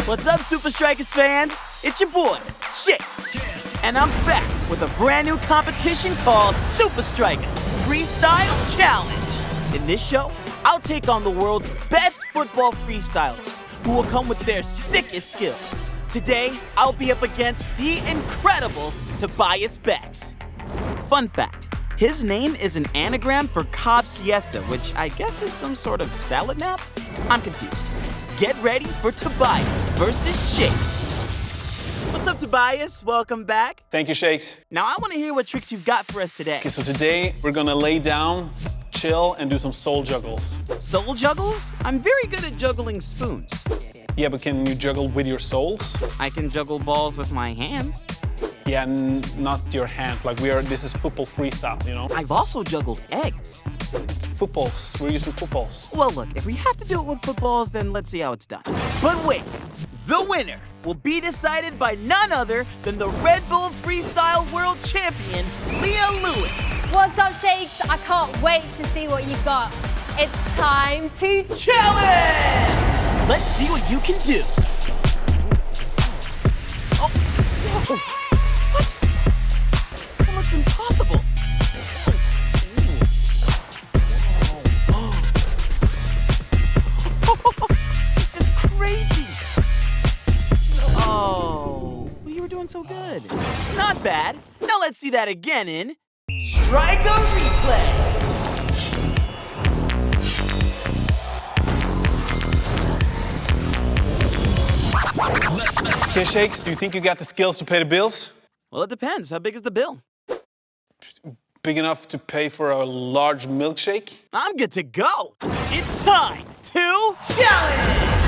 What's up, Supa Strikas fans? It's your boy, Shakes. And I'm back with a brand new competition called Supa Strikas Freestyle Challenge. In this show, I'll take on the world's best football freestylers who will come with their sickest skills. Today, I'll be up against the incredible Tobias Becks. Fun fact, his name is an anagram for Cobb Siesta, which I guess is some sort of salad nap? I'm confused. Get ready for Tobias versus Shakes. What's up, Tobias? Welcome back. Thank you, Shakes. Now, I want to hear what tricks you've got for us today. Okay, so today we're gonna lay down, chill, and do some soul juggles. Soul juggles? I'm very good at juggling spoons. Yeah, but can you juggle with your souls? I can juggle balls with my hands. Yeah, not your hands. Like this is football freestyle, you know? I've also juggled eggs. Footballs, we're using footballs. Well, look, if we have to do it with footballs, then let's see how it's done. But wait, the winner will be decided by none other than the Red Bull Freestyle World Champion, Leah Lewis. What's up, Shakes? I can't wait to see what you've got. It's time to challenge! Let's see what you can do. Oh, whoa. What? That looks impossible. This is crazy. Oh, well, you were doing so good. Not bad. Now let's see that again in Striker Replay. Okay, Shakes, do you think you got the skills to pay the bills? Well, it depends. How big is the bill? Big enough to pay for a large milkshake? I'm good to go. It's time to challenge!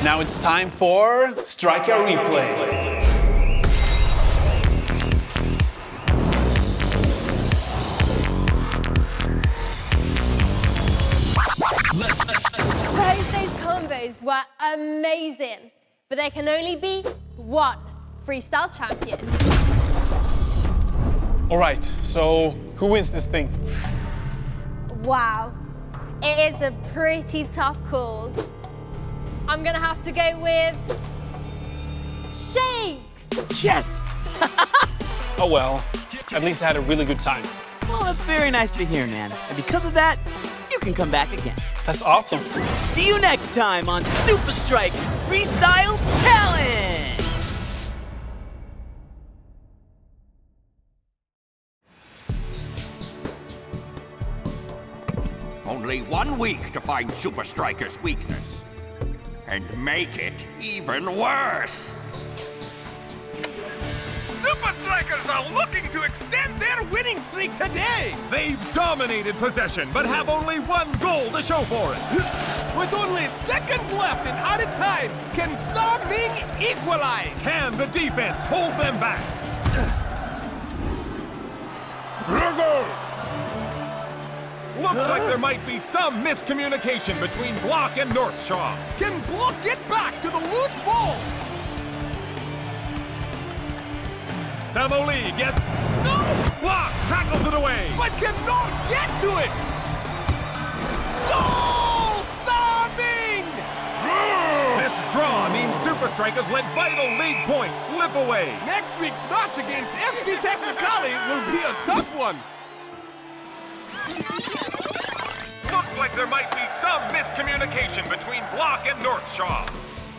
Now it's time for Striker Replay. Thursday's combos were amazing, but there can only be one freestyle champion. All right, so who wins this thing? Wow, it is a pretty tough call. I'm gonna have to go with Shakes. Yes! Oh well, at least I had a really good time. Well, that's very nice to hear, man. And because of that, you can come back again. That's awesome. See you next time on Supa Strikas Freestyle Challenge! Only 1 week to find Supa Strikas' weakness. And make it even worse. Supa Strikas are looking to extend their winning streak today! They've dominated possession, but have only 1 goal to show for it. With only seconds left and out of time, can Saming equalize? Can the defense hold them back? Looks like there might be some miscommunication between Block and Northshaw. Can Block get back to the loose ball? Samoli gets... No! Block tackles it away. But cannot get to it! Goal! Saming! This draw means Supa Strikas let vital league points slip away. Next week's match against FC Technicali will be a tough one. Looks like there might be some miscommunication between Block and Northshaw.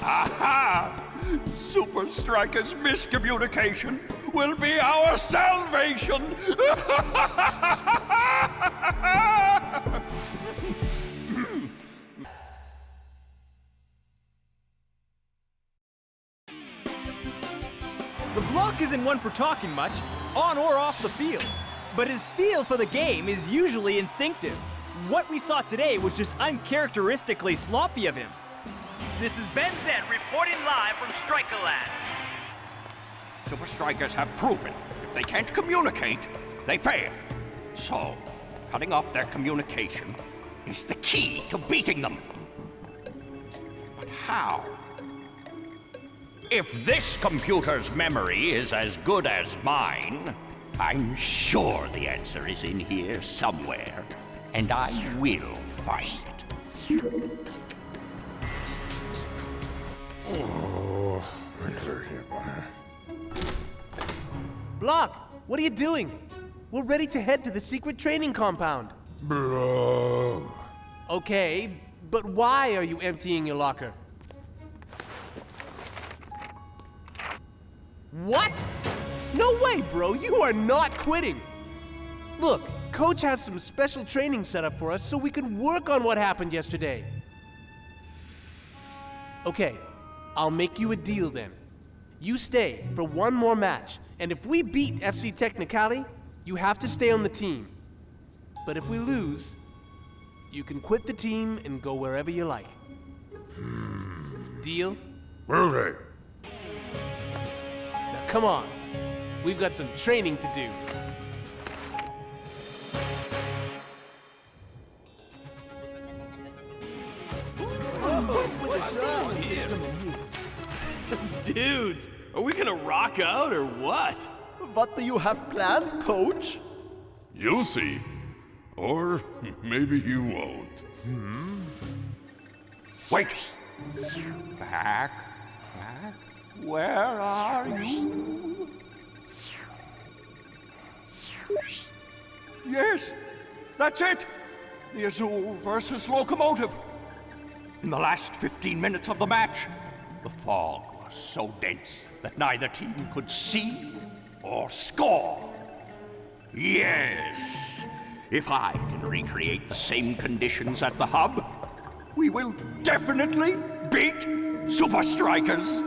Aha! Supa Strikas' miscommunication will be our salvation! The Block isn't one for talking much, on or off the field. But his feel for the game is usually instinctive. What we saw today was just uncharacteristically sloppy of him. This is Ben Zen reporting live from Strikerland. Supa Strikas have proven if they can't communicate, they fail. So, cutting off their communication is the key to beating them. But how? If this computer's memory is as good as mine, I'm sure the answer is in here somewhere, and I will find it. Block, what are you doing? We're ready to head to the secret training compound. Bro. Okay, but why are you emptying your locker? What? No way, bro, you are not quitting. Look, Coach has some special training set up for us so we can work on what happened yesterday. Okay, I'll make you a deal then. You stay for one more match, and if we beat FC Technicali, you have to stay on the team. But if we lose, you can quit the team and go wherever you like. Deal? Okay. Now come on, we've got some training to do. Dudes, are we gonna rock out or what? What do you have planned, Coach? You'll see. Or maybe you won't. Wait! Back. Where are you? Yes, that's it! The Azul versus Locomotive. In the last 15 minutes of the match, the fog was so dense that neither team could see or score. Yes! If I can recreate the same conditions at the hub, we will definitely beat Supa Strikas!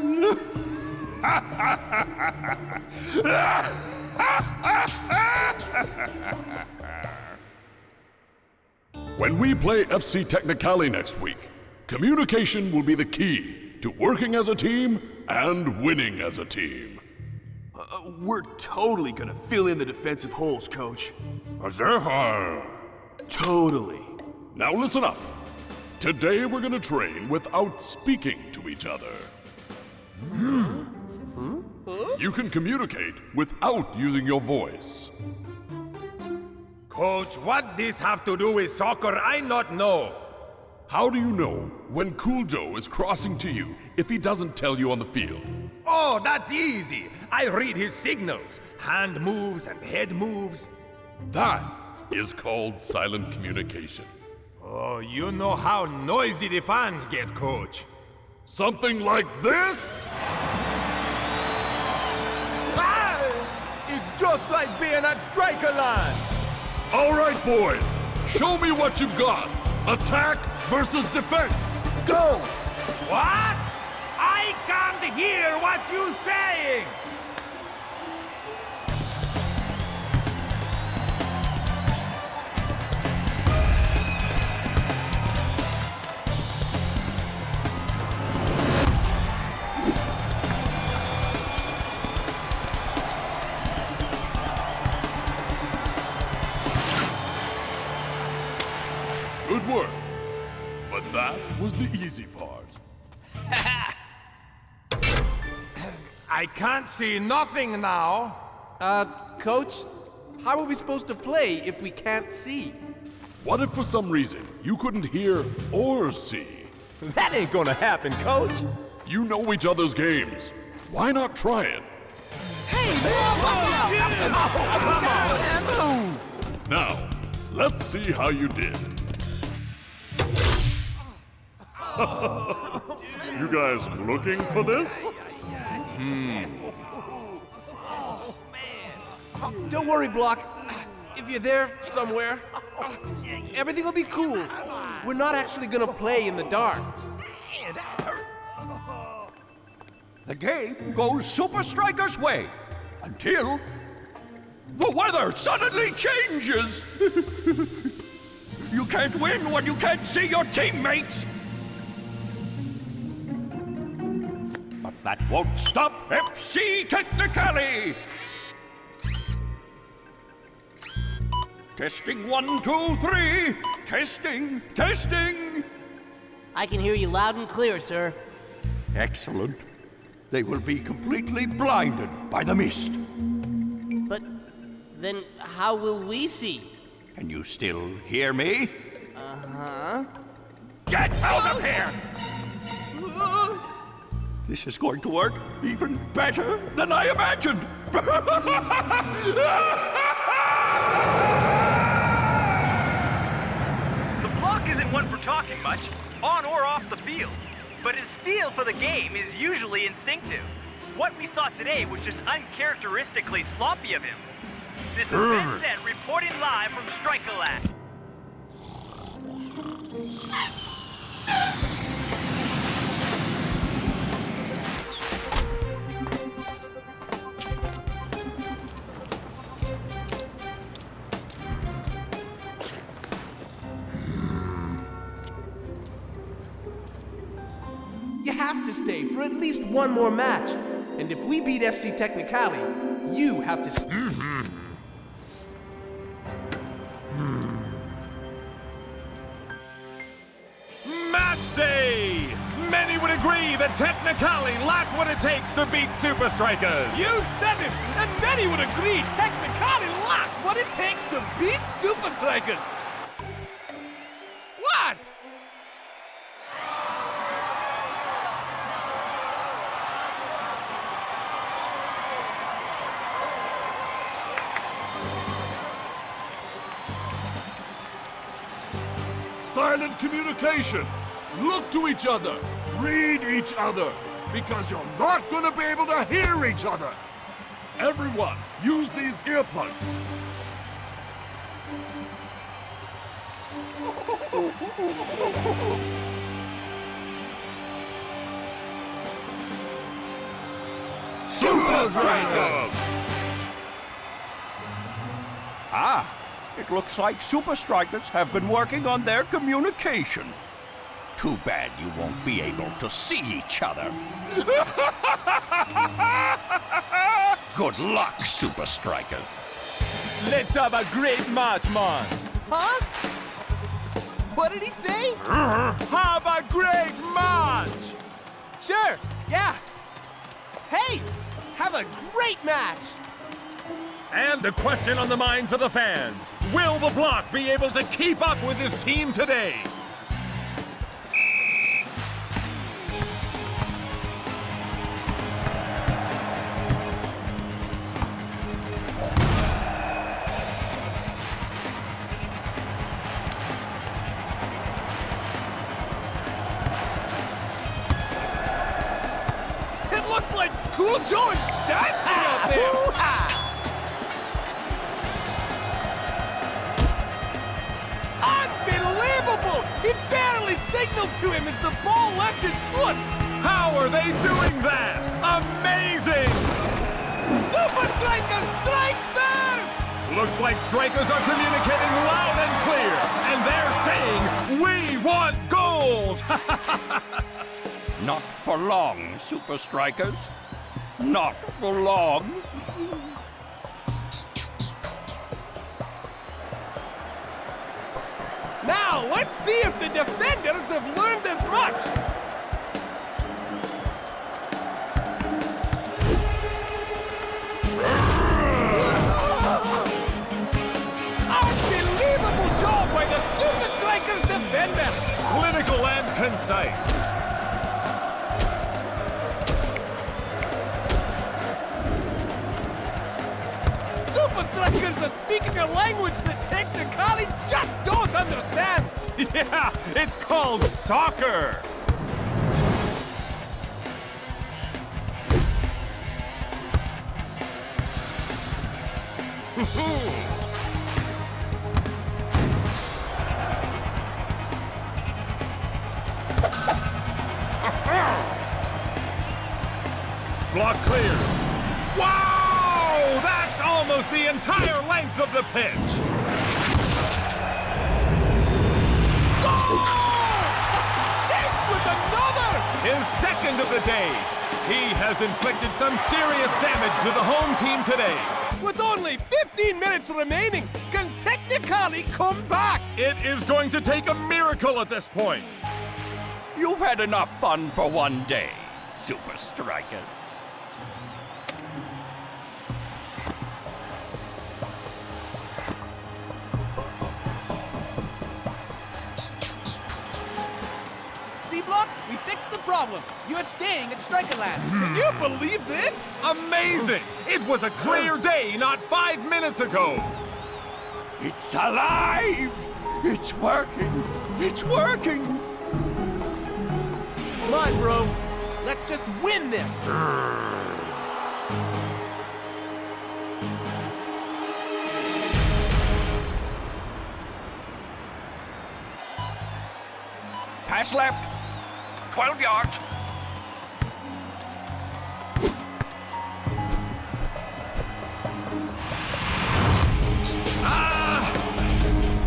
When we play FC Technicali next week, communication will be the key to working as a team and winning as a team. We're totally gonna fill in the defensive holes, Coach. Totally. Now listen up. Today we're gonna train without speaking to each other. You can communicate without using your voice. Coach, what this have to do with soccer, I not know. How do you know when Cool Joe is crossing to you if he doesn't tell you on the field? Oh, that's easy. I read his signals. Hand moves and head moves. That is called silent communication. Oh, you know how noisy the fans get, Coach. Something like this? Ah! It's just like being at striker line. All right, boys. Show me what you got. Attack versus defense. Go! What? I can't hear what you're saying. Good work. But that was the easy part. I can't see nothing now. Coach, how are we supposed to play if we can't see? What if for some reason you couldn't hear or see? That ain't gonna happen, Coach. You know each other's games. Why not try it? Hey, man, watch out! Now, let's see how you did. You guys looking for this? Don't worry, Block. If you're there somewhere, everything will be cool. We're not actually gonna play in the dark. The game goes Supa Strikas' way until the weather suddenly changes. You can't win when you can't see your teammates. But that won't stop FC Technicali. Testing 1, 2, 3. Testing! Testing! I can hear you loud and clear, sir. Excellent. They will be completely blinded by the mist. But then how will we see? Can you still hear me? Uh-huh. Get out of here! This is going to work even better than I imagined! The block isn't one for talking much, on or off the field. But his feel for the game is usually instinctive. What we saw today was just uncharacteristically sloppy of him. This is Ben Zed reporting live from Strikerland. You have to stay for at least one more match. And if we beat FC Technicali, you have to stay. Match day! Many would agree that Technicali lack what it takes to beat Supa Strikas. You said it! And many would agree Technicali lack what it takes to beat Supa Strikas. What? Silent communication. Look to each other. Read each other. Because you're not going to be able to hear each other. Everyone, use these earplugs. Supa Strikas! Ah, it looks like Supa Strikas have been working on their communication. Too bad you won't be able to see each other. Good luck, Supa Strikas. Let's have a great match, man. Huh? What did he say? Have a great match! Sure, yeah. Hey, have a great match. And the question on the minds of the fans, will the block be able to keep up with his team today? It looks like Cool Joe is dancing out there! Unbelievable! He barely signaled to him as the ball left his foot! How are they doing that? Amazing! Supa Strikas strike first! Looks like strikers are communicating loud and clear, and they're saying, we want goals! Not for long, Supa Strikas. Not for long. Now, let's see if the defenders have learned as much! Unbelievable job by the Supa Strikas defender! Clinical and concise. Supa Strikas are speaking a language that Technicali just don't understand! Yeah, it's called soccer. Block clear. Wow! That's almost the entire length of the pitch. Shakes with another! His second of the day. He has inflicted some serious damage to the home team today. With only 15 minutes remaining, can Technicali come back? It is going to take a miracle at this point. You've had enough fun for one day, Supa Strikas. C-Block, we fixed the problem. You're staying at Strikerland. Can you believe this? Amazing! It was a clear day not 5 minutes ago. It's alive! It's working! It's working! Come on, bro. Let's just win this. Pass left. 12 yards.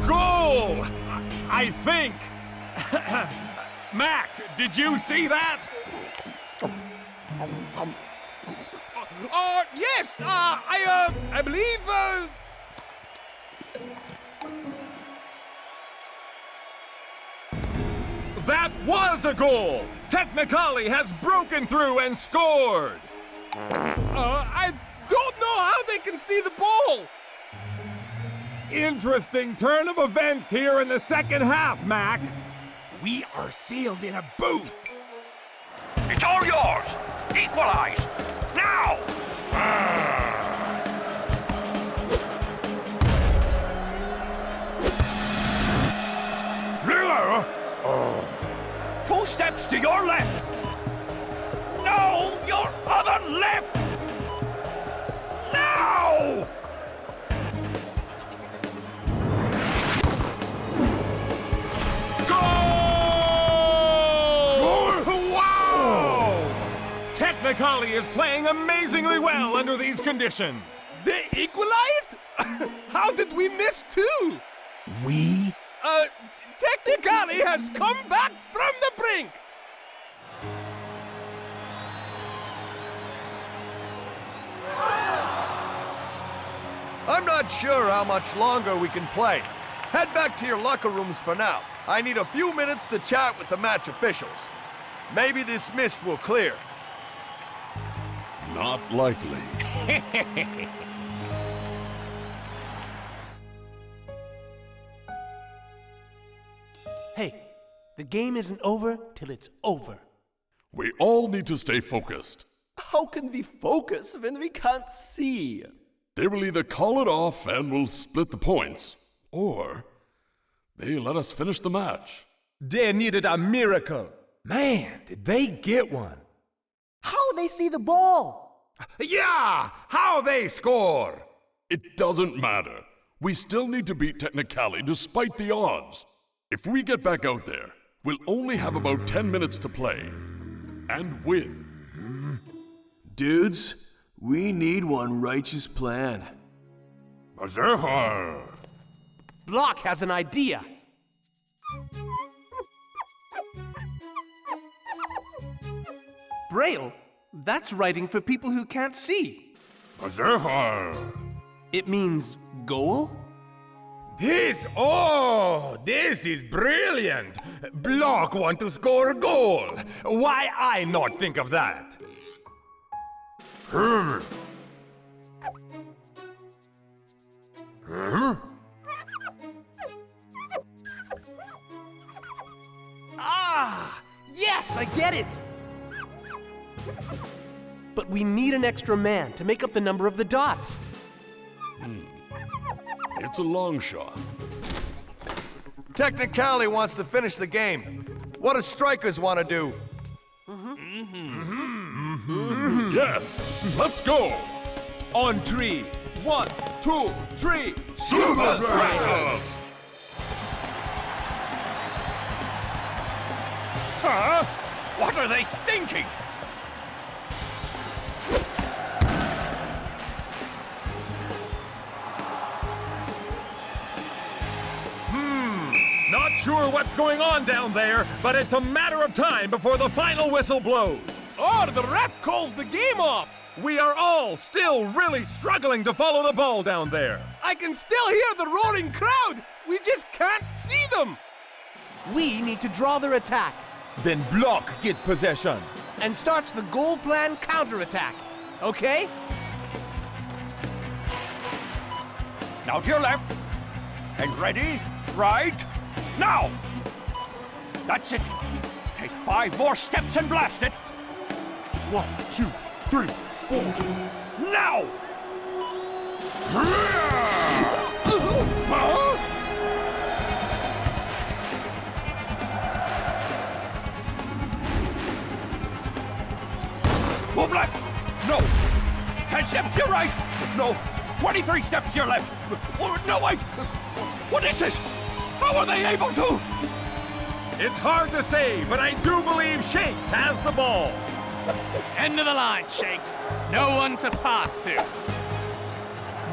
Goal! I think. Mac, did you see that? Yes, I believe, That was a goal! Technicali has broken through and scored! I don't know how they can see the ball! Interesting turn of events here in the second half, Mac. We are sealed in a booth. It's all yours. Equalize. Now! Two steps to your left. No, your other left. Now! Technicali is playing amazingly well under these conditions. They equalized? How did we miss two? We? Technicali has come back from the brink! I'm not sure how much longer we can play. Head back to your locker rooms for now. I need a few minutes to chat with the match officials. Maybe this mist will clear. Not likely. Hey, the game isn't over till it's over. We all need to stay focused. How can we focus when we can't see? They will either call it off and we'll split the points, or they let us finish the match. They needed a miracle. Man, did they get one. How they see the ball? Yeah! How they score! It doesn't matter. We still need to beat Technicali despite the odds. If we get back out there, we'll only have about 10 minutes to play. And win. Dudes, we need one righteous plan. Block has an idea. Braille? That's writing for people who can't see. It means goal? This is brilliant. Block want to score a goal. Why I not think of that? Ah! Yes, I get it! But we need an extra man to make up the number of the dots. It's a long shot. Technicali wants to finish the game. What do strikers want to do? Yes, let's go! On 3. 1, 2, 3. Supa Strikas! Huh? What are they thinking? Not sure what's going on down there, but it's a matter of time before the final whistle blows. Or the ref calls the game off. We are all still really struggling to follow the ball down there. I can still hear the roaring crowd. We just can't see them. We need to draw their attack. Then Block gets possession. And starts the goal plan counterattack. Okay? Now to your left. And ready, right, now! That's it. Take 5 more steps and blast it. 1, 2, 3, 4. Now! Move left! No! 10 steps to your right! No! 23 steps to your left! Oh, no, wait! What is this? How are they able to? It's hard to say, but I do believe Shakes has the ball. End of the line, Shakes. No one to pass to.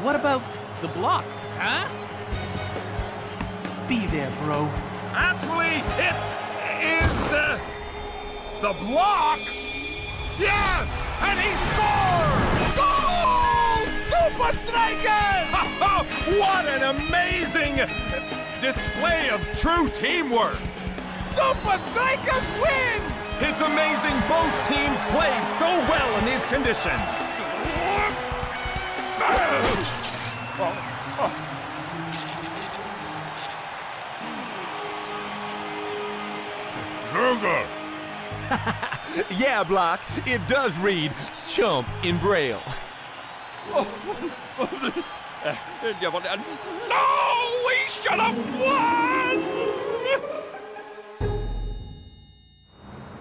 What about the block? Huh? Be there, bro. Actually, it is, the block. Yes! And he scores! Goal! Supa Strikas! What an amazing display of true teamwork! Supa Strikas win! It's amazing both teams played so well in these conditions. Sugar! Yeah, Block, it does read chump in Braille. No! We should have won!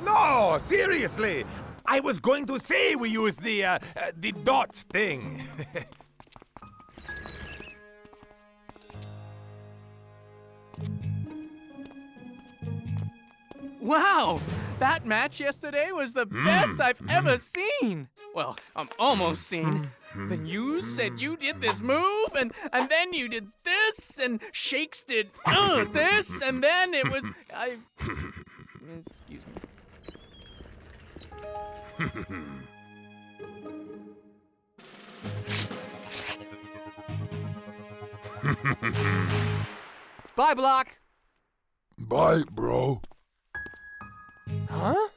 No, seriously. I was going to say we use the dots thing. Wow! That match yesterday was the best I've ever seen. Well, almost seen. Then you said you did this move, and then you did this, and Shakes did this, and then it was... Excuse me. Bye, Block. Bye, bro. Huh?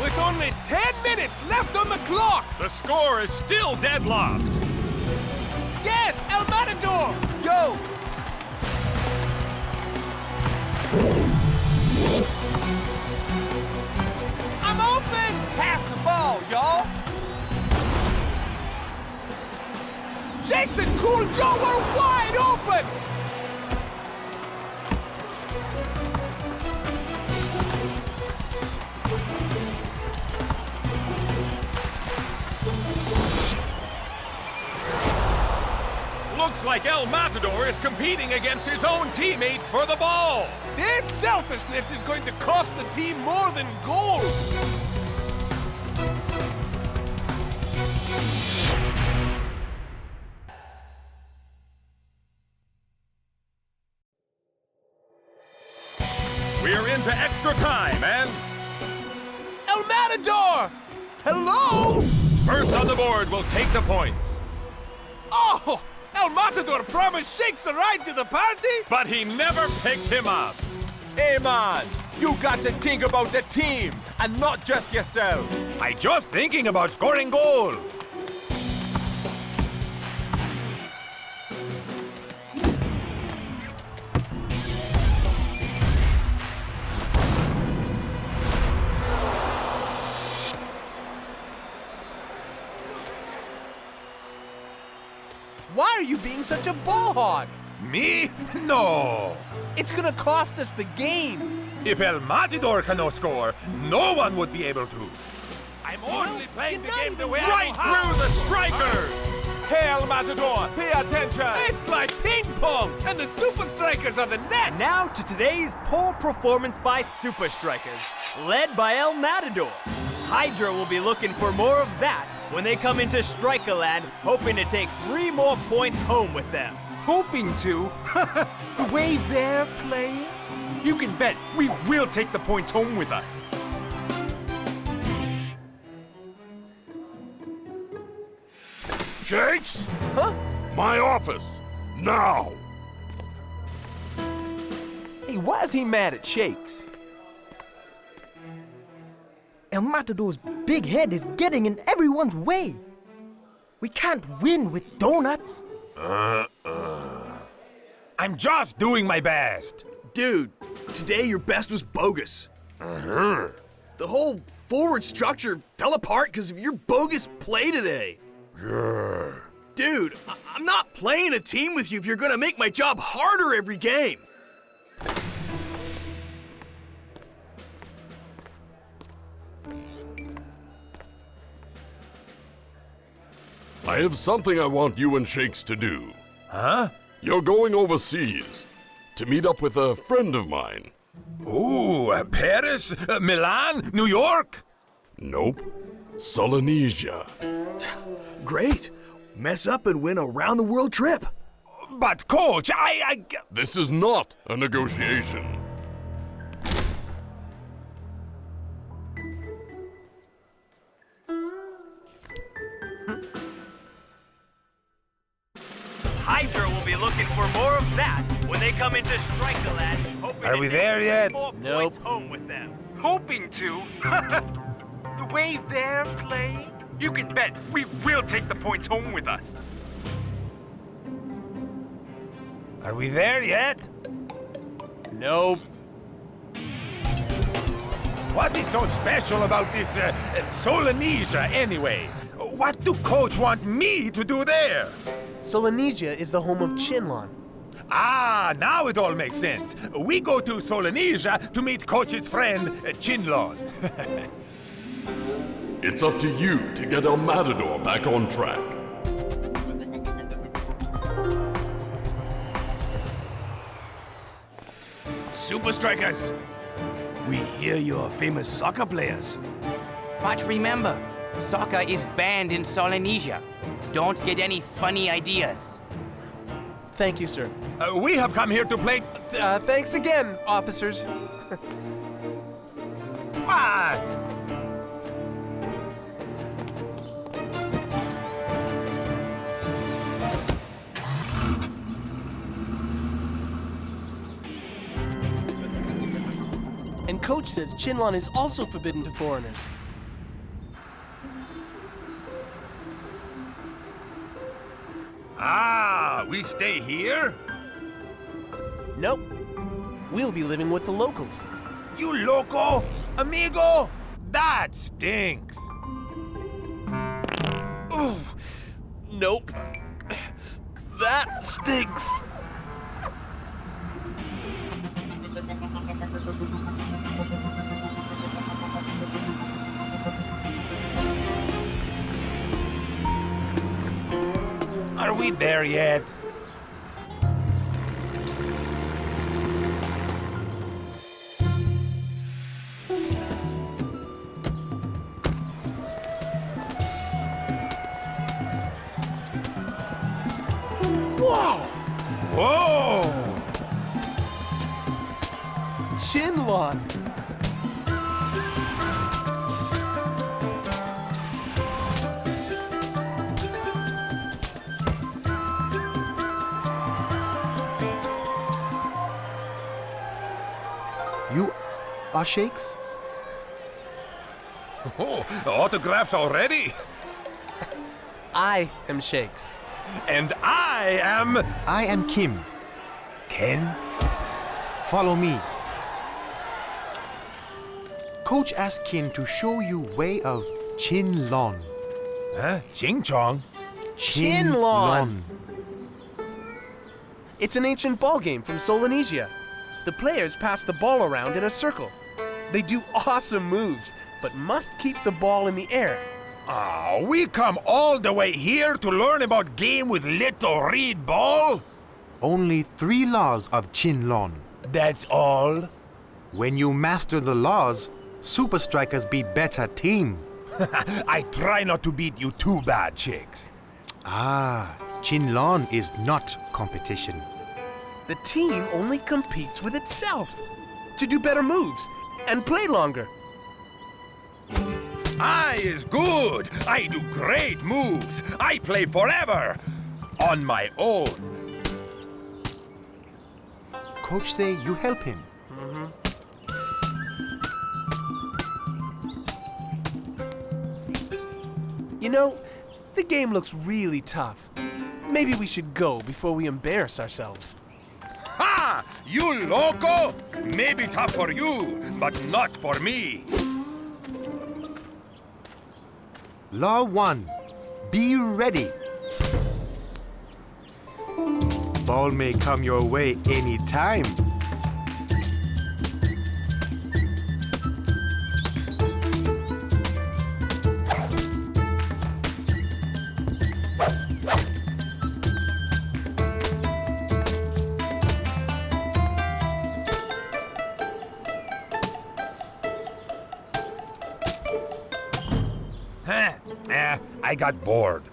With only 10 minutes left on the clock! The score is still deadlocked. Yes, El Matador! Yo! I'm open! Pass the ball, y'all! Shakes and Cool Joe were wide open! Looks like El Matador is competing against his own teammates for the ball. This selfishness is going to cost the team more than goals! We're into extra time, and... El Matador! Hello? First on the board will take the points. Oh! El Matador promised Shakes a ride to the party? But he never picked him up. Hey, man, you got to think about the team and not just yourself. I just thinking about scoring goals. Why are you being such a ball hog? Me? No. It's gonna cost us the game. If El Matador cannot score, no one would be able to. I'm only playing the game the way Right I know how. through the striker! Hey, El Matador, pay attention. It's like ping pong, and the Supa Strikas are the net! Now to today's poor performance by Supa Strikas, led by El Matador. Hydra will be looking for more of that when they come into Strikerland, hoping to take 3 more points home with them. Hoping to? The way they're playing? You can bet we will take the points home with us. Shakes? Huh? My office. Now! Hey, why is he mad at Shakes? El Matador's big head is getting in everyone's way. We can't win with donuts. I'm just doing my best. Dude, today your best was bogus. The whole forward structure fell apart because of your bogus play today. Dude, I'm not playing a team with you if you're gonna make my job harder every game. I have something I want you and Shakes to do. Huh? You're going overseas to meet up with a friend of mine. Ooh, Paris, Milan, New York? Nope. Solenesia. Great. Mess up and win a round-the-world trip. But, Coach, This is not a negotiation. Hydra will be looking for more of that when they come into Strikerland. Are we there yet? Nope. Home with them. Hoping to? The way they're playing? You can bet we will take the points home with us. Are we there yet? Nope. What is so special about this Solenesia anyway? What do Coach want me to do there? Solenesia is the home of Chinlon. Ah, now it all makes sense. We go to Solenesia to meet Coach's friend, Chinlon. It's up to you to get El Matador back on track. Supa Strikas, we hear you're famous soccer players. But remember, soccer is banned in Solenesia. Don't get any funny ideas. Thank you, sir. We have come here to play... Thanks again, officers. What? And Coach says Chinlon is also forbidden to foreigners. Ah, we stay here? Nope. We'll be living with the locals. You loco? Amigo? That stinks. Oh, nope. That stinks. Are we there yet? Whoa! Whoa! Chinlon! You are Shakes? Oh, autographs already? I am Shakes. And I am Kim. Ken? Follow me. Coach asked Kin to show you way of Chinlon. Huh? Ching Chong? Chinlon! It's an ancient ball game from Solenesia. The players pass the ball around in a circle. They do awesome moves, but must keep the ball in the air. Ah, we come all the way here to learn about game with little reed ball? Only 3 laws of Chinlon. That's all? When you master the laws, Supa Strikas be better team. I try not to beat you too bad, Shakes. Ah, Chinlon is not competition. The team only competes with itself to do better moves and play longer. I is good. I do great moves. I play forever. On my own. Coach say you help him. You know, the game looks really tough. Maybe we should go before we embarrass ourselves. Ha! You loco? Maybe tough for you, but not for me. Law 1. Be ready. Ball may come your way anytime. I got bored.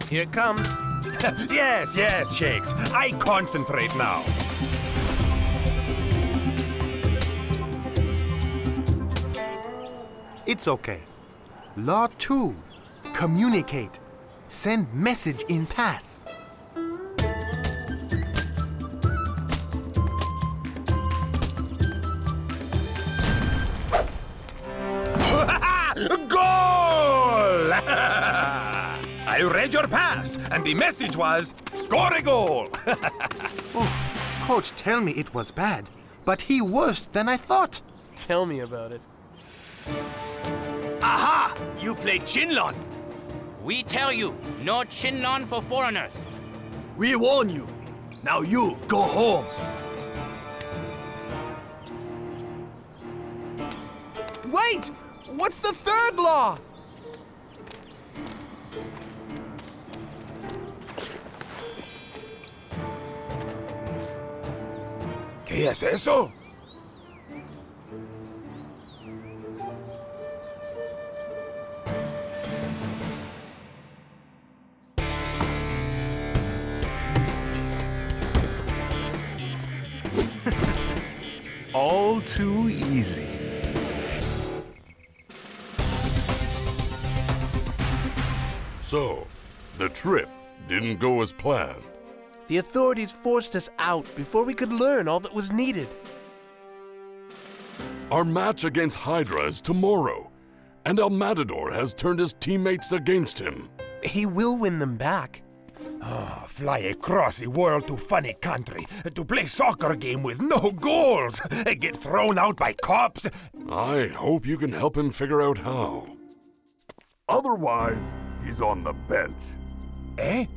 Here it comes. Yes, Shakes. I concentrate now. It's okay. Law 2. Communicate. Send message in pass. Goal! I read your pass, and the message was, score a goal! Oh, Coach, tell me it was bad, but he worse than I thought. Tell me about it. Aha! You play Chinlon. We tell you, no Chinlon for foreigners. We warn you. Now you go home. Wait! What's the third law? ¿Qué es eso? All too easy. So, the trip didn't go as planned. The authorities forced us out before we could learn all that was needed. Our match against Hydra is tomorrow, and our Matador has turned his teammates against him. He will win them back. Fly across the world to funny country to play soccer game with no goals, get thrown out by cops. I hope you can help him figure out how. Otherwise, he's on the bench. Eh?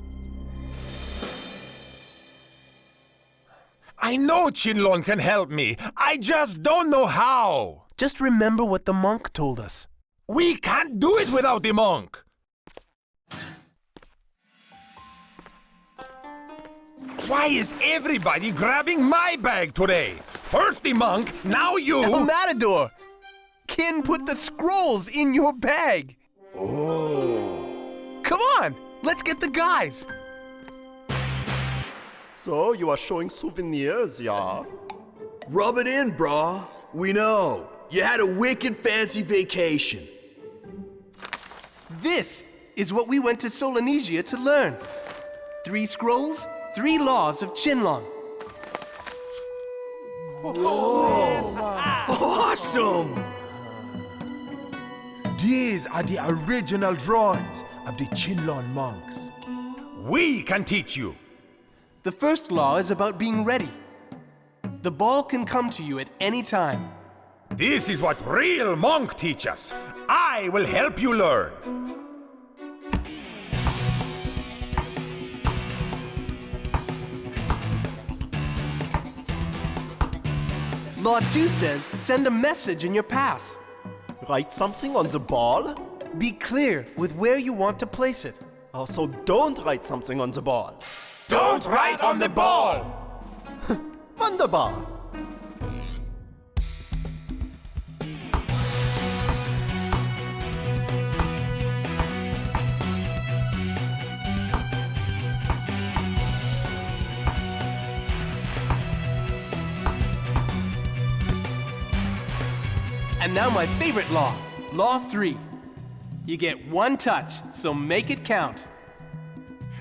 I know Chinlon can help me. I just don't know how. Just remember what the monk told us. We can't do it without the monk. Why is everybody grabbing my bag today? First the monk, now you. El Matador! Kin put the scrolls in your bag. Oh. Come on, let's get the guys. So, you are showing souvenirs, yeah? Rub it in, brah. We know. You had a wicked fancy vacation. This is what we went to Solenesia to learn. 3 scrolls, 3 laws of Chinlon. Whoa! Awesome! These are the original drawings of the Chinlon monks. We can teach you. The first law is about being ready. The ball can come to you at any time. This is what real monk teach us. I will help you learn. Law 2 says, send a message in your pass. Write something on the ball? Be clear with where you want to place it. Also, don't write something on the ball. Don't write on the ball! Wunderbar! And now my favorite law, Law 3. You get one touch, so make it count.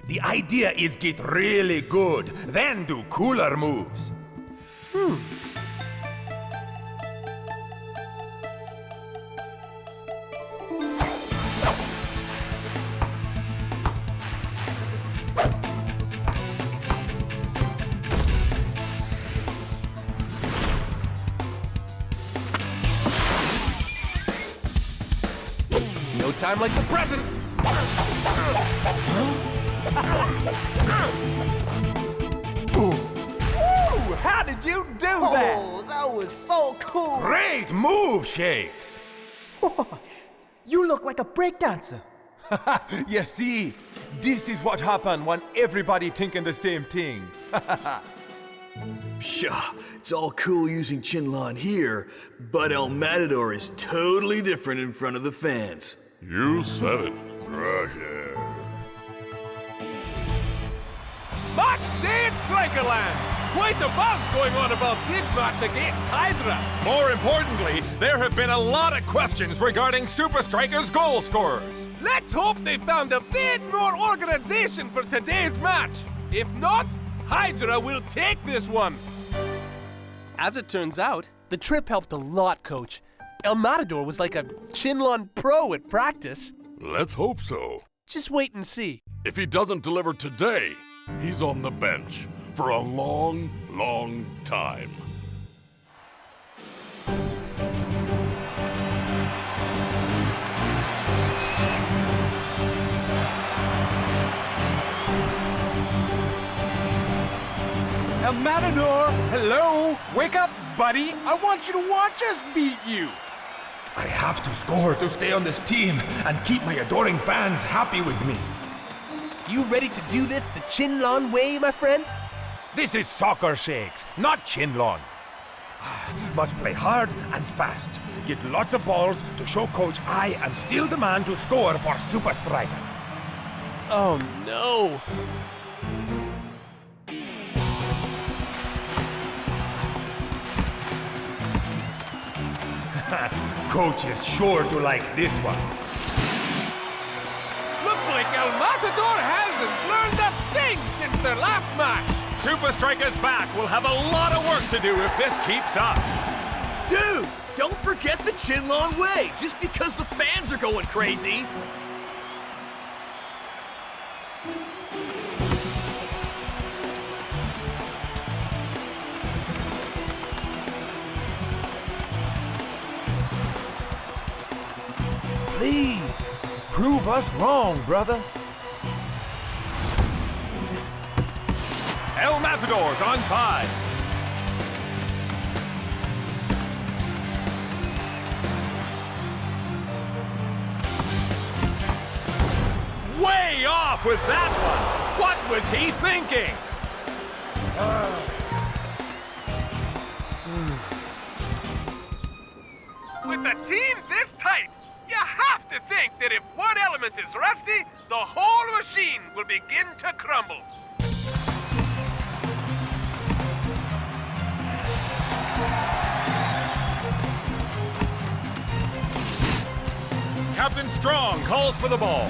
The idea is get really good, then do cooler moves. No time like the present. Ooh, how did you do that? Oh, that was so cool. Great move, Shakes. You look like a breakdancer. You see, this is what happened when everybody thinking the same thing. Pshaw, it's all cool using Chinlon here, but El Matador is totally different in front of the fans. You said it. Match day at Strikerland! Quite a buzz going on about this match against Hydra. More importantly, there have been a lot of questions regarding Supa Strikas' goal scorers. Let's hope they found a bit more organization for today's match. If not, Hydra will take this one. As it turns out, the trip helped a lot, Coach. El Matador was like a Chinlon pro at practice. Let's hope so. Just wait and see. If he doesn't deliver today, he's on the bench for a long, long time. El Matador, hello? Wake up, buddy. I want you to watch us beat you. I have to score to stay on this team and keep my adoring fans happy with me. You ready to do this the Chinlon way, my friend? This is soccer, Shakes, not Chinlon. Must play hard and fast. Get lots of balls to show Coach I am still the man to score for Supa Strikas. Oh no! Coach is sure to like this one. Looks like El Matador hasn't learned a thing since their last match. Supa Strikas back will have a lot of work to do if this keeps up. Dude, don't forget the Chinlon way, just because the fans are going crazy. Please, prove us wrong, brother. El Matador's onside. Way off with that one. What was he thinking? With a team this tight, you have to think that if one element is rusty, the whole machine will begin to crumble. Captain Strong calls for the ball.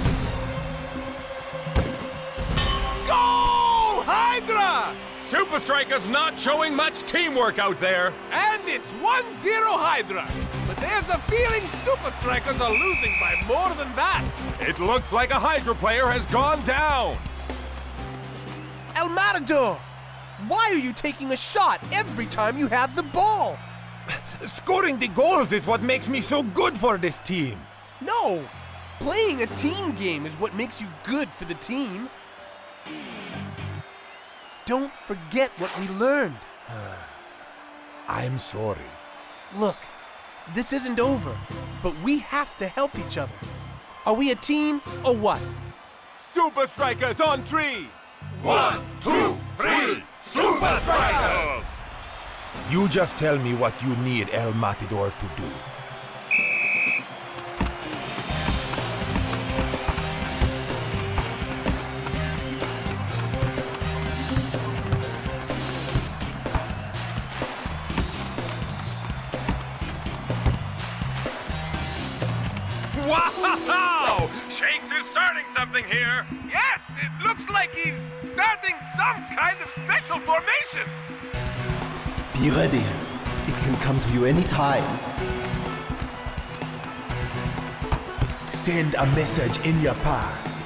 Goal, Hydra! Supa Strikas not showing much teamwork out there. And it's 1-0 Hydra. But there's a feeling Supa Strikas are losing by more than that. It looks like a Hydra player has gone down. El Matador! Why are you taking a shot every time you have the ball? Scoring the goals is what makes me so good for this team. No! Playing a team game is what makes you good for the team. Don't forget what we learned. I'm sorry. Look, this isn't over, but we have to help each other. Are we a team or what? Supa Strikas on 3. 1, 2, 3, Supa Strikas! You just tell me what you need El Matador to do. Wow! Shakes is starting something here. Yes, it looks like he's starting some kind of special formation. Be ready. It can come to you anytime. Send a message in your pass.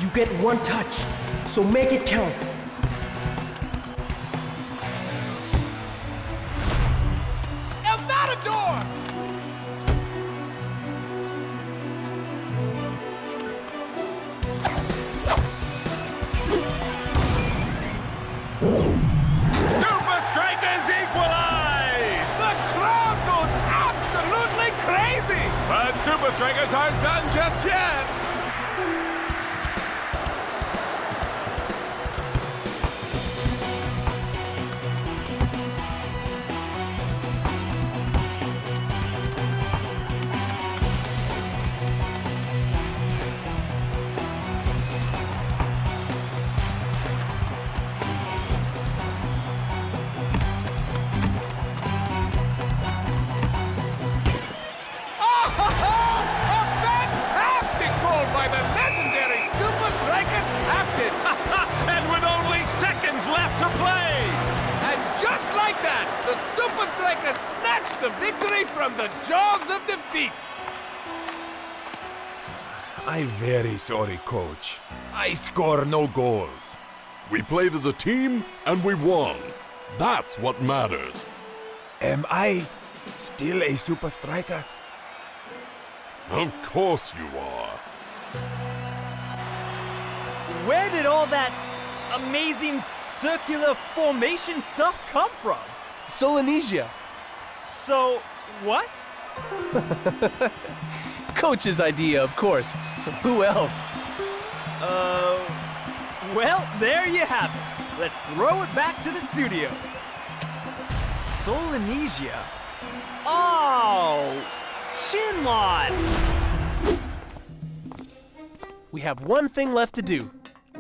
You get one touch, so make it count. El Matador! Supa Strikas equalize! The crowd goes absolutely crazy! But Supa Strikas aren't done just yet! By the legendary Supa Strikas captain! And with only seconds left to play! And just like that, the Supa Strikas snatched the victory from the jaws of defeat! I'm very sorry, coach. I score no goals. We played as a team and we won. That's what matters. Am I still a Supa Striker? Of course you are. Where did all that amazing circular formation stuff come from? Solenesia. So, what? Coach's idea, of course. Who else? Well, there you have it. Let's throw it back to the studio. Solenesia? Oh, Chinlon! We have one thing left to do.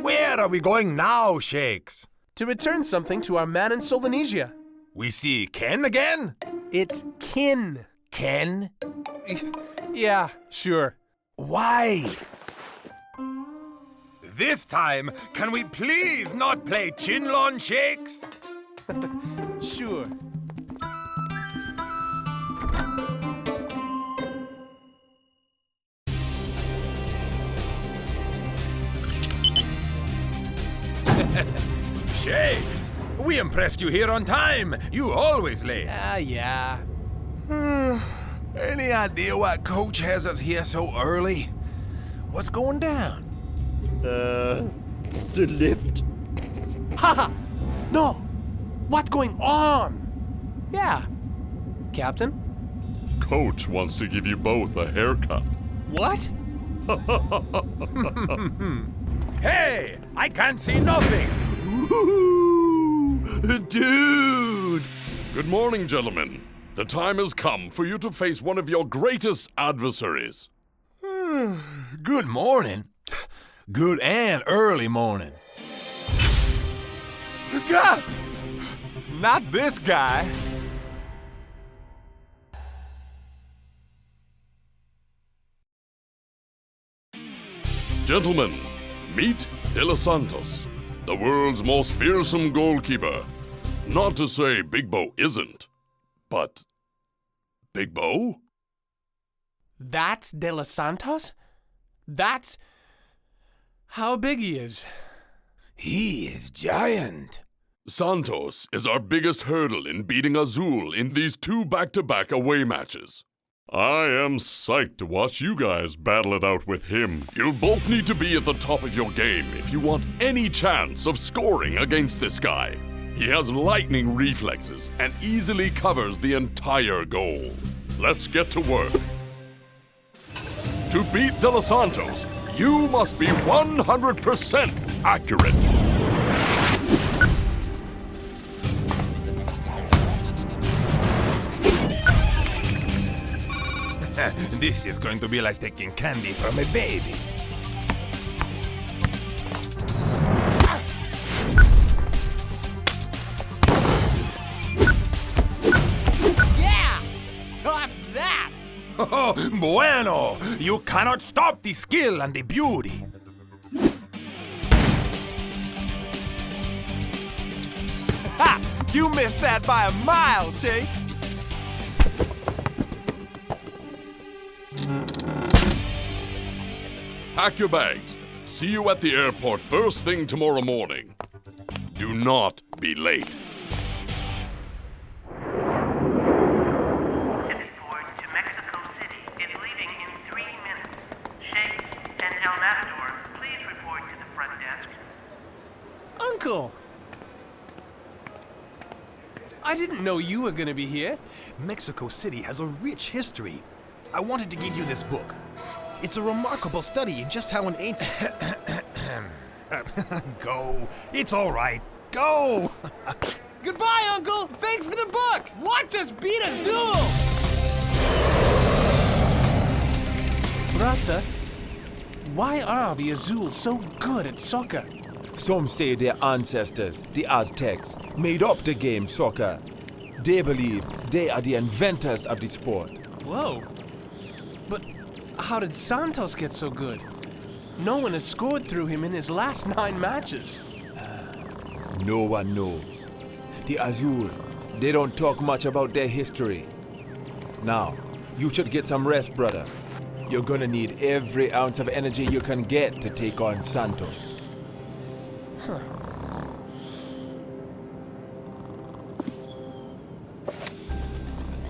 Where are we going now, Shakes? To return something to our man in Solenesia. We see Ken again? It's Kin. Ken? Yeah, sure. Why? This time, can we please not play Chinlon, Shakes? Sure. Shakes, we impressed you here on time. You always late. Yeah. Any idea why Coach has us here so early? What's going down? It's the lift. Haha! No! What's going on? Yeah. Captain? Coach wants to give you both a haircut. What? Hey! I can't see nothing! Dude! Good morning, gentlemen. The time has come for you to face one of your greatest adversaries. Good morning. Good and early morning. God! Not this guy. Gentlemen, meet De Los Santos, the world's most fearsome goalkeeper. Not to say Big Bo isn't, but Big Bo? That's De Los Santos? That's how big he is. He is giant. Santos is our biggest hurdle in beating Azul in these 2 back-to-back away matches. I am psyched to watch you guys battle it out with him. You'll both need to be at the top of your game if you want any chance of scoring against this guy. He has lightning reflexes and easily covers the entire goal. Let's get to work. To beat De Los Santos, you must be 100% accurate. This is going to be like taking candy from a baby. Yeah! Stop that! Oh, bueno! You cannot stop the skill and the beauty. Ha! You missed that by a mile, Shakes! Pack your bags. See you at the airport first thing tomorrow morning. Do not be late. Uncle! I didn't know you were gonna be here. Mexico City has a rich history. I wanted to give you this book. It's a remarkable study in just how an ancient... Go. It's all right. Go! Goodbye, Uncle! Thanks for the book! Watch us beat Azul! Rasta, why are the Azul so good at soccer? Some say their ancestors, the Aztecs, made up the game soccer. They believe they are the inventors of the sport. Whoa. But how did Santos get so good? No one has scored through him in his last 9 matches. No one knows. The Azul, they don't talk much about their history. Now, you should get some rest, brother. You're gonna need every ounce of energy you can get to take on Santos. Huh.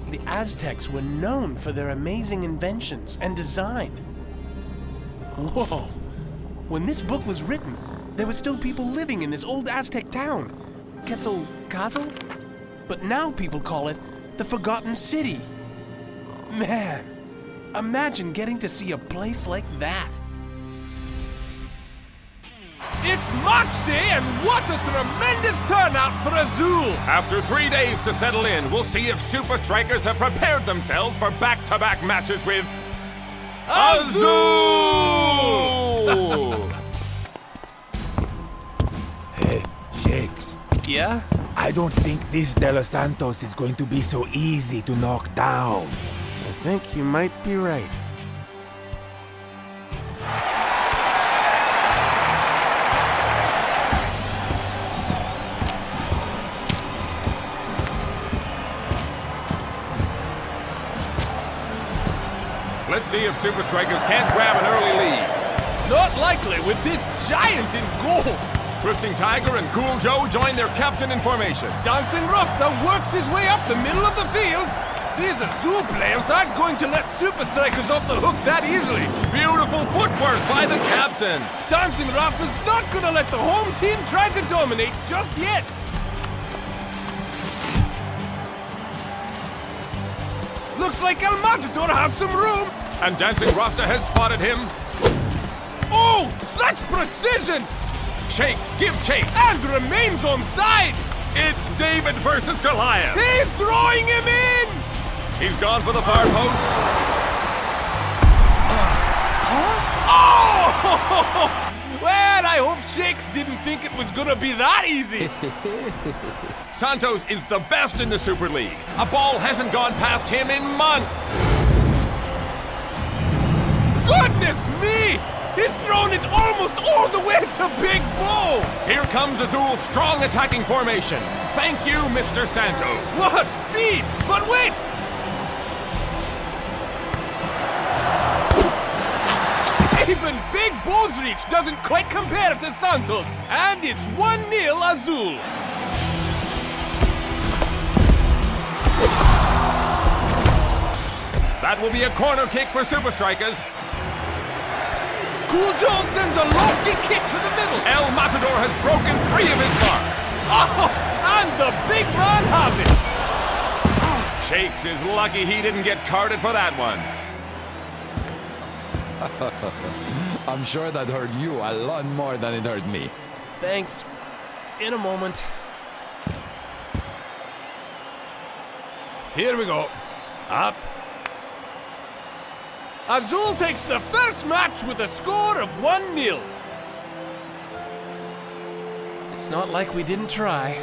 The Aztecs were known for their amazing inventions and design. Whoa! When this book was written, there were still people living in this old Aztec town, Quetzalcoatl? But now people call it the Forgotten City. Man, imagine getting to see a place like that. It's match day, and what a tremendous turnout for Azul! After 3 days to settle in, we'll see if Supa Strikas have prepared themselves for back-to-back matches with... Azul! Hey, Shakes. Yeah? I don't think this De Los Santos is going to be so easy to knock down. I think you might be right. Let's see if Supa Strikas can't grab an early lead. Not likely with this giant in goal. Twisting Tiger and Cool Joe join their captain in formation. Dancing Rasta works his way up the middle of the field. These Azul players aren't going to let Supa Strikas off the hook that easily. Beautiful footwork by the captain. Dancing Rasta's not going to let the home team try to dominate just yet. Looks like El Matador has some room. And Dancing Rasta has spotted him. Oh, such precision! Shakes, give chase. And remains on side. It's David versus Goliath. He's throwing him in. He's gone for the far post. Oh! Well, I hope Shakes didn't think it was gonna be that easy. Santos is the best in the Super League. A ball hasn't gone past him in months. Goodness me! He's thrown it almost all the way to Big Bo! Here comes Azul's strong attacking formation. Thank you, Mr. Santos. What speed! But wait! Even Big Bo's reach doesn't quite compare to Santos. And it's 1-0 Azul. That will be a corner kick for Supa Strikas. Cool Joe sends a lofty kick to the middle. El Matador has broken free of his mark. Oh, and the big man has it. Shakes is lucky he didn't get carded for that one. I'm sure that hurt you a lot more than it hurt me. Thanks. In a moment. Here we go. Up. Azul takes the first match with a score of 1-0. It's not like we didn't try.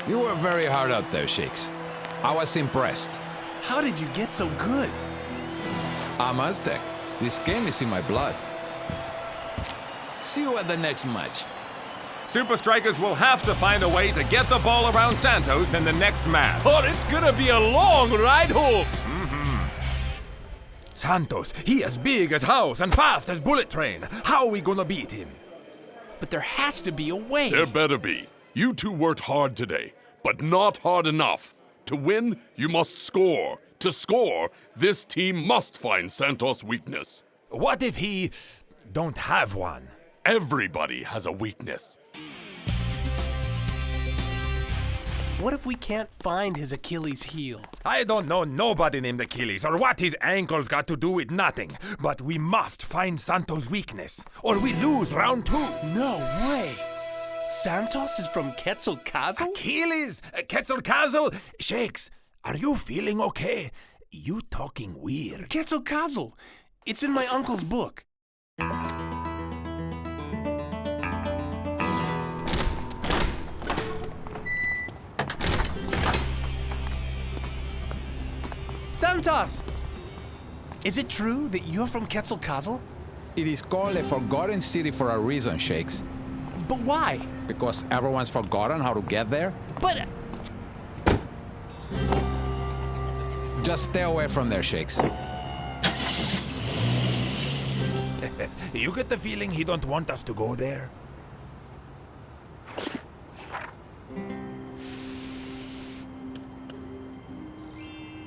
You were very hard out there, Shakes. I was impressed. How did you get so good? I'm Aztec. This game is in my blood. See you at the next match. Supa Strikas will have to find a way to get the ball around Santos in the next match. Oh, it's gonna be a long ride home. Santos, he as big as house and fast as bullet train. How are we gonna beat him? But there has to be a way. There better be. You two worked hard today, but not hard enough. To win, you must score. To score, this team must find Santos' weakness. What if he don't have one? Everybody has a weakness. What if we can't find his Achilles heel? I don't know nobody named Achilles or what his ankles got to do with nothing, but we must find Santos' weakness, or we lose round 2. No way! Santos is from Quetzalcoatl? Achilles? Quetzalcoatl? Shakes, are you feeling okay? You talking weird. Quetzalcoatl! It's in my uncle's book. Santos! Is it true that you're from Quetzalcoatl? It is called a forgotten city for a reason, Shakes. But why? Because everyone's forgotten how to get there? But... Just stay away from there, Shakes. You get the feeling he don't want us to go there?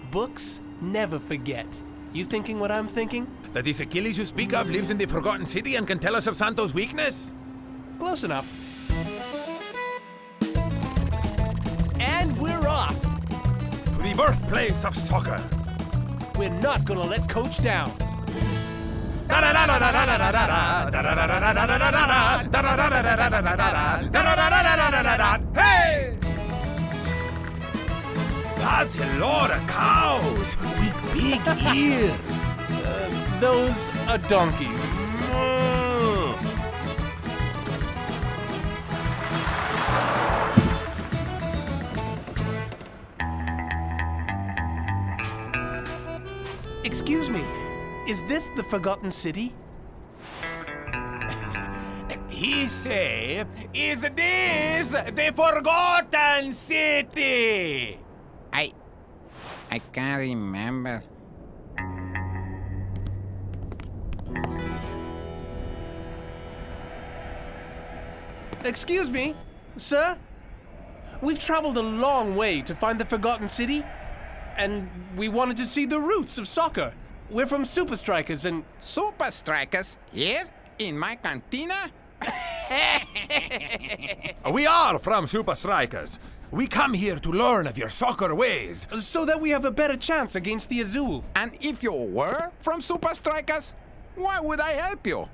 Books never forget. You thinking what I'm thinking? That this Achilles you speak of lives in the Forgotten City and can tell us of Santos' weakness? Close enough. And we're off! To the birthplace of soccer. We're not gonna let Coach down. Hey! That's a lot of cows with big ears. Those are donkeys. Excuse me, is this the Forgotten City? He say, is this the Forgotten City? I can't remember. Excuse me, sir? We've traveled a long way to find the Forgotten City, and we wanted to see the roots of soccer. We're from Supa Strikas and... Supa Strikas? Here? In my cantina? We are from Supa Strikas. We come here to learn of your soccer ways. So that we have a better chance against the Azul. And if you were from Supa Strikas, why would I help you?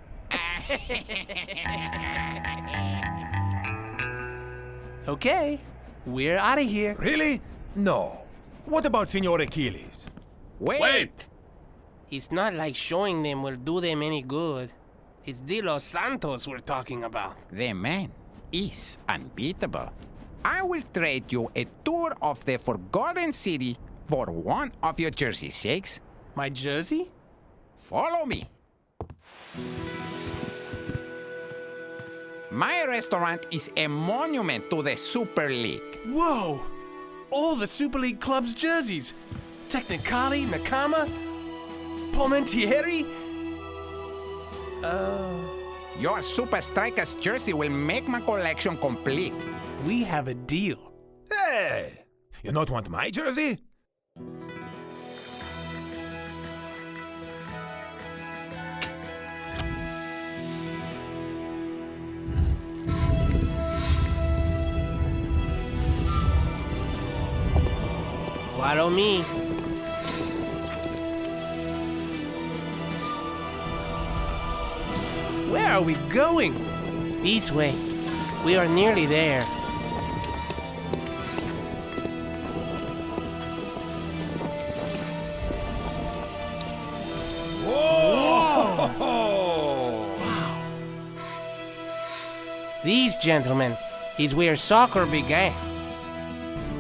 Okay, we're out of here. Really? No. What about Senor Achilles? Wait! It's not like showing them will do them any good. It's De Los Santos we're talking about. The man is unbeatable. I will trade you a tour of the Forgotten City for one of your jersey shakes. My jersey? Follow me. My restaurant is a monument to the Super League. Whoa! All the Super League club's jerseys. Technicali, Nakama, Palmentieri. Your Supa Strikas jersey will make my collection complete. We have a deal. Hey! You not want my jersey? Follow me. Where are we going? This way. We are nearly there. Whoa! Wow. These, gentlemen, is where soccer began.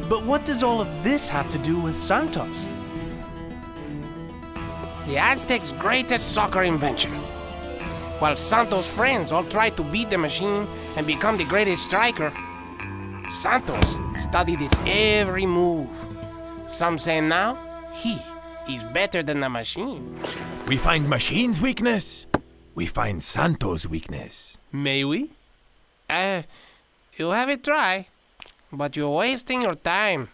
But what does all of this have to do with Santos? the Aztecs' greatest soccer invention. While Santos' friends all tried to beat the machine and become the greatest striker, Santos studied his every move. Some say now he is better than the machine. We find machine's weakness. We find Santos' weakness. May we? You have it try, but you're wasting your time.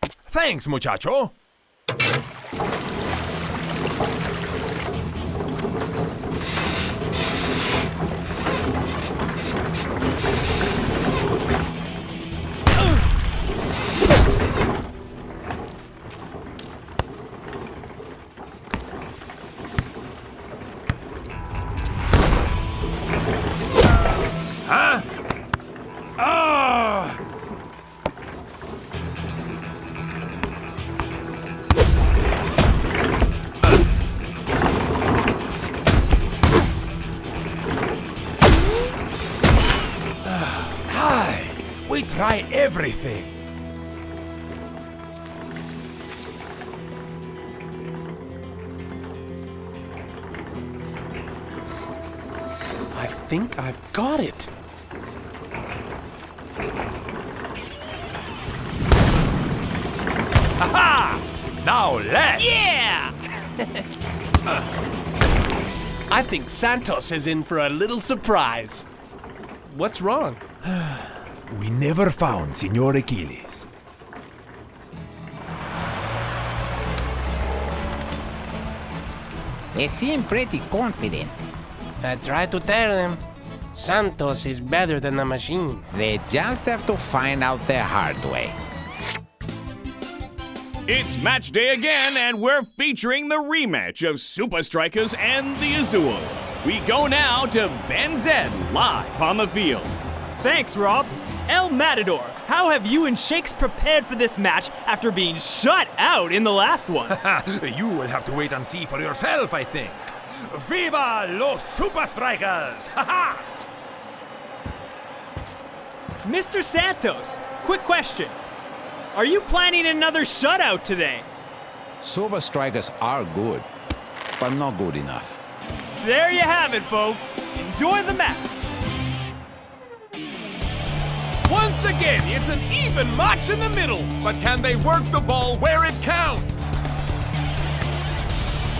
Thanks, muchacho. Huh? Ah! Hi! We try everything. I think I've got it. Aha! Now let's! Yeah! I think Santos is in for a little surprise. What's wrong? We never found Senor Achilles. They seem pretty confident. I tried to tell them Santos is better than the machine. They just have to find out the hard way. It's match day again, and we're featuring the rematch of Supa Strikas and the Azul. We go now to Ben Zed live on the field. Thanks, Rob. El Matador, how have you and Shakes prepared for this match after being shut out in the last one? You will have to wait and see for yourself, I think. Viva los Supa Strikas! Ha-ha! Mr. Santos, quick question. Are you planning another shutout today? Supa Strikas are good, but not good enough. There you have it, folks. Enjoy the match. Once again, it's an even match in the middle. But can they work the ball where it counts?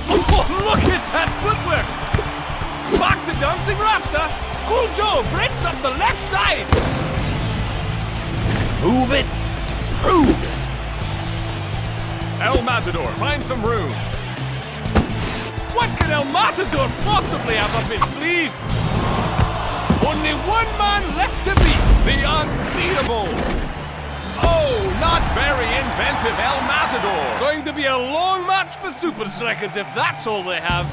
Oh, look at that footwork! Back to Dancing Rasta. Cool Joe breaks up the left side. Move it, prove it. El Matador, find some room. What could El Matador possibly have up his sleeve? Only one man left to beat. The unbeatable. Oh, not very inventive El Matador. It's going to be a long match for Supa Strikas if that's all they have.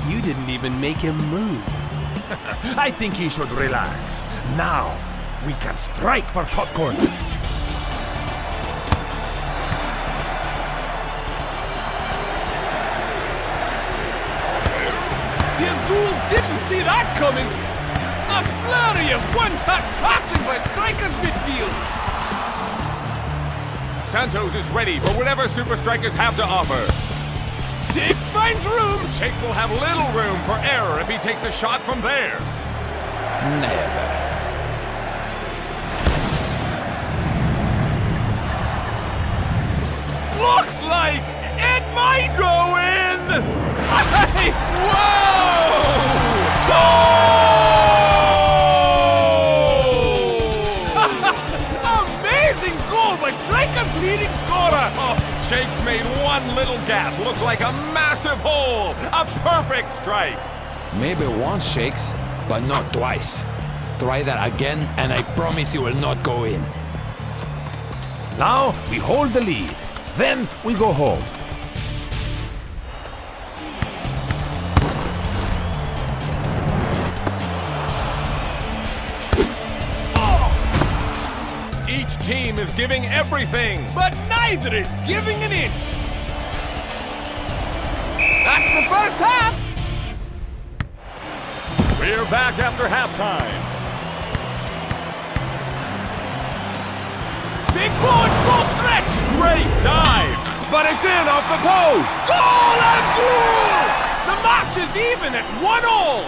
You didn't even make him move. I think he should relax. Now, we can strike for top corners. The Azul didn't see that coming. A flurry of one-touch passing by Strikas midfield. Santos is ready for whatever Supa Strikas have to offer. Shakes finds room. Shakes will have little room for error if he takes a shot from there. Never. Looks like it might go in. Whoa! Goal! Amazing goal by Strikas' leading scorer. Oh, Shakes made one little gap look like a massive hole. A perfect strike. Maybe once, Shakes, but not twice. Try that again, and I promise you will not go in. Now, we hold the lead. Then, we go home. Each team is giving everything. But neither is giving an inch. That's the first half. We're back after halftime. Big board, full stretch. Great dive. But it's in off the post! Goal, Azul! The match is even at 1-1!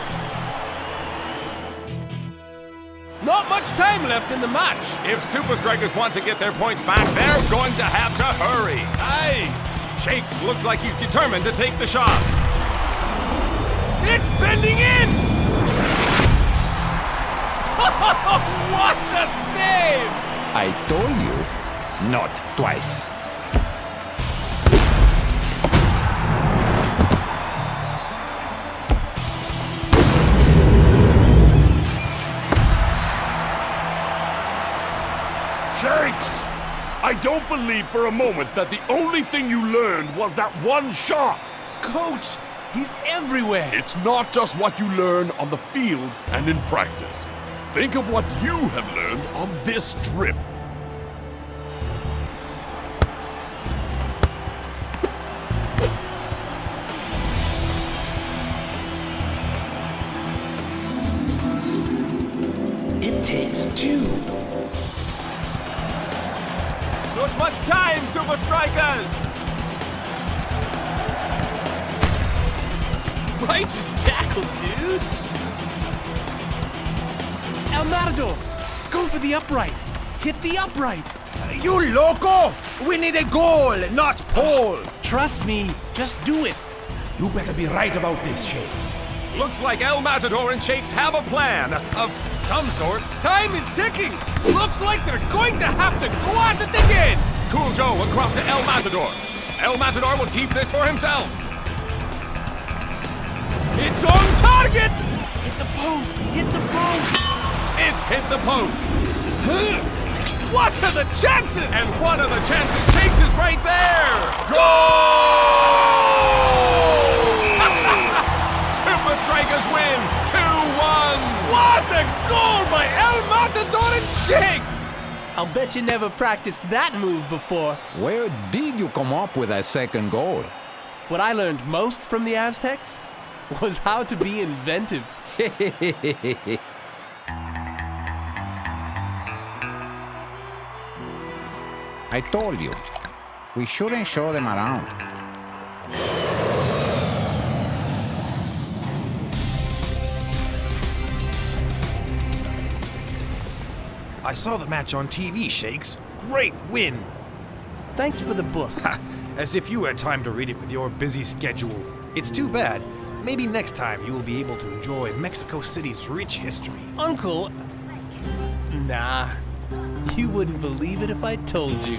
Not much time left in the match. If Supa Strikas want to get their points back, they're going to have to hurry. Aye. Shakes looks like he's determined to take the shot. It's bending in! What a save! I told you, not twice. Shakes! I don't believe for a moment that the only thing you learned was that one shot. Coach, he's everywhere. It's not just what you learn on the field and in practice. Think of what you have learned on this trip. It takes two. Not much time, Supa Strikas! Righteous tackle, dude! El Matador, go for the upright. Hit the upright. You loco! We need a goal, not pole! Trust me, just do it. You better be right about this, Shakes. Looks like El Matador and Shakes have a plan of some sort. Time is ticking! Looks like they're going to have to go at it again! Cool Joe across to El Matador. El Matador will keep this for himself. It's on target! Hit the post! Hit the post! It's hit the post. What are the chances? And what are the chances? Shakes is right there! Goal! Supa Strikas win 2-1! What a goal by El Matador and Shakes! I'll bet you never practiced that move before. Where did you come up with that second goal? What I learned most from the Aztecs was how to be inventive. I told you, we shouldn't show them around. I saw the match on TV, Shakes. Great win. Thanks for the book. As if you had time to read it with your busy schedule. It's too bad. Maybe next time you will be able to enjoy Mexico City's rich history. Uncle, nah, you wouldn't believe it if I told you.